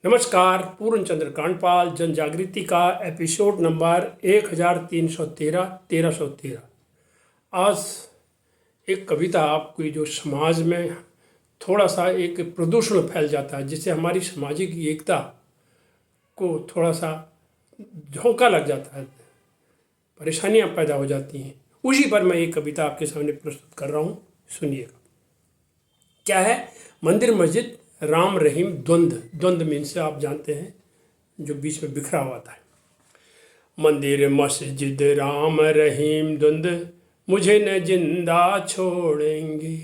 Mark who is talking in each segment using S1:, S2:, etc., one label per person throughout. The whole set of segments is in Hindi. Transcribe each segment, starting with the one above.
S1: नमस्कार। पूर्ण चंद्र कांडपाल जन जागृति का एपिसोड नंबर 1313 1313। आज एक कविता आपकी जो समाज में थोड़ा सा एक प्रदूषण फैल जाता है, जिससे हमारी सामाजिक एकता को थोड़ा सा झोंका लग जाता है, परेशानियां पैदा हो जाती हैं। उसी पर मैं एक कविता आपके सामने प्रस्तुत कर रहा हूँ, सुनिएगा। क्या है? मंदिर मस्जिद राम रहीम द्वंद्व मीन से आप जानते हैं, जो बीच में बिखरा हुआ था। मंदिर मस्जिद राम रहीम द्वंद्व मुझे न जिंदा छोड़ेंगे।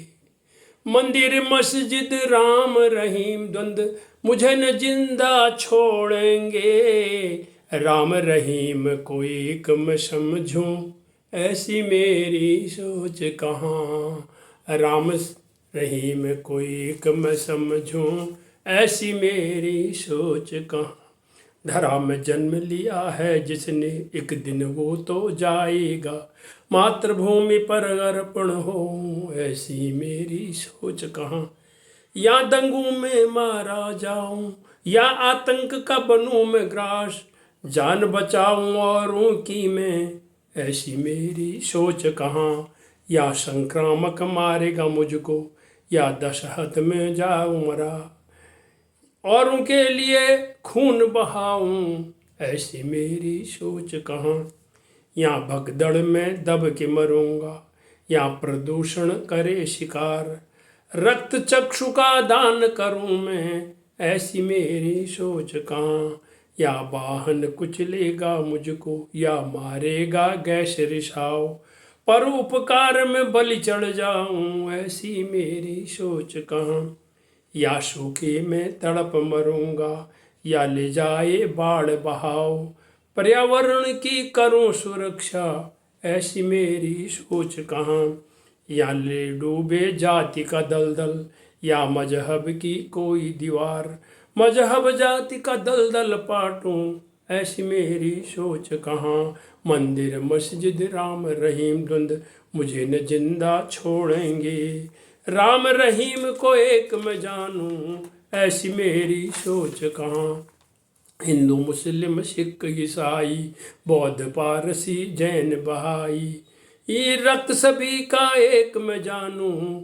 S1: मंदिर मस्जिद राम रहीम द्वंद्व मुझे न जिंदा छोड़ेंगे। राम रहीम को एक मैं समझूं, ऐसी मेरी सोच कहाँ। राम रहीम को एक मैं समझूं, ऐसी मेरी सोच कहाँ। धरा में जन्म लिया है जिसने, एक दिन वो तो जाएगा। मातृभूमि पर अर्पण हो, ऐसी मेरी सोच कहाँ। या दंगों में मारा जाऊं, या आतंक का बनूं मैं ग्रास। जान बचाऊं औरों की मैं, ऐसी मेरी सोच कहाँ। या संक्रामक मारेगा मुझको, या दशहत में जाऊं मरा। औरों के लिए खून बहाऊं, ऐसी मेरी सोच कहाँ। या भगदड़ में दब के मरूंगा, या प्रदूषण करे शिकार। रक्त चक्षु का दान करूं मैं, ऐसी मेरी सोच कहाँ। या वाहन कुचलेगा मुझको, या मारेगा गैस रिसाव। पर उपकार में बलि चढ़ जाऊं, ऐसी मेरी सोच कहाँ। या सूखे में तड़प मरूंगा, या ले जाए बाढ़ बहाव। पर्यावरण की करूं सुरक्षा, ऐसी मेरी सोच कहाँ। या ले डूबे जाति का दलदल, या मजहब की कोई दीवार। मजहब जाति का दलदल पाटूं, ऐसी मेरी सोच कहाँ। मंदिर मस्जिद राम रहीम द्वंद्व मुझे न जिंदा छोड़ेंगे। राम रहीम को एक मैं जानूं, ऐसी मेरी सोच कहाँ। हिंदू मुस्लिम सिख ईसाई, बौद्ध पारसी जैन बहाई, ये रक्त सभी का एक मैं जानूं,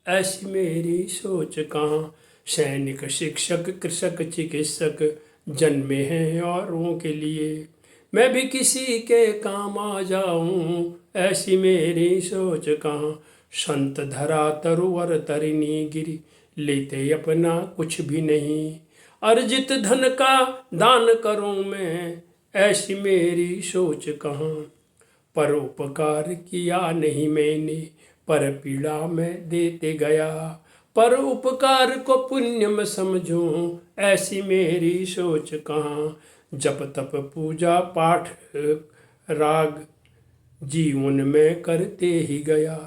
S1: ऐसी मेरी सोच कहाँ। सैनिक शिक्षक कृषक चिकित्सक जन्मे हैं औरों के लिए, मैं भी किसी के काम आ जाऊं, ऐसी मेरी सोच कहाँ। संत धरा तरुवर तरिनी गिरी, लेते अपना कुछ भी नहीं। अर्जित धन का दान करूं मैं, ऐसी मेरी सोच कहाँ। परोपकार किया नहीं मैंने, पर पीड़ा में देते गया। पर उपकार को पुण्य में समझूं, ऐसी मेरी सोच कहाँ। जप तप पूजा पाठ राग जीवन में करते ही गया।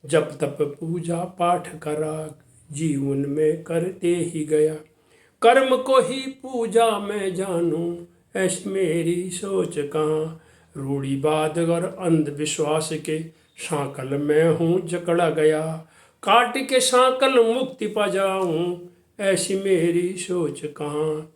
S1: जप तप पूजा पाठ का राग जीवन में करते ही गया। कर्म को ही पूजा में जानूं, ऐसी मेरी सोच कहाँ। रूढ़िवाद और अंधविश्वास के सांकल में हूँ जकड़ा गया। काट के सांकल मुक्ति पा जाऊं, ऐसी मेरी सोच कहाँ।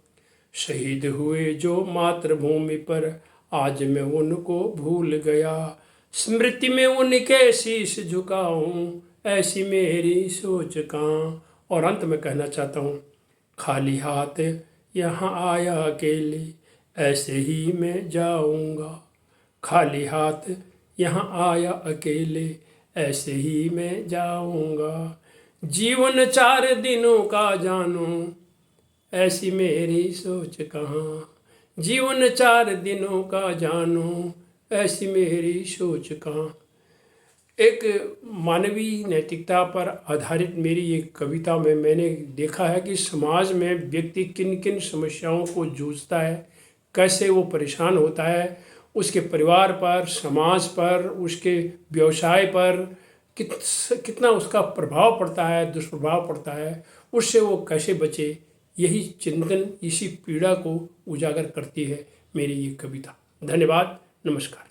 S1: शहीद हुए जो मातृभूमि पर, आज मैं उनको भूल गया। स्मृति में उनके शीश झुकाऊं, ऐसी मेरी सोच कहाँ। और अंत में कहना चाहता हूँ, खाली हाथ यहाँ आया अकेले, ऐसे ही मैं जाऊंगा। खाली हाथ यहाँ आया अकेले, ऐसे ही मैं जाऊंगा। जीवन 4 दिनों का जानूं, ऐसी मेरी सोच कहाँ। जीवन 4 दिनों का जानूं, ऐसी मेरी सोच कहाँ। एक मानवीय नैतिकता पर आधारित मेरी एक कविता में मैंने देखा है कि समाज में व्यक्ति किन किन समस्याओं को जूझता है, कैसे वो परेशान होता है, उसके परिवार पर, समाज पर, उसके व्यवसाय पर कितना उसका प्रभाव पड़ता है, दुष्प्रभाव पड़ता है, उससे वो कैसे बचे। यही चिंतन, इसी पीड़ा को उजागर करती है मेरी ये कविता। धन्यवाद, नमस्कार।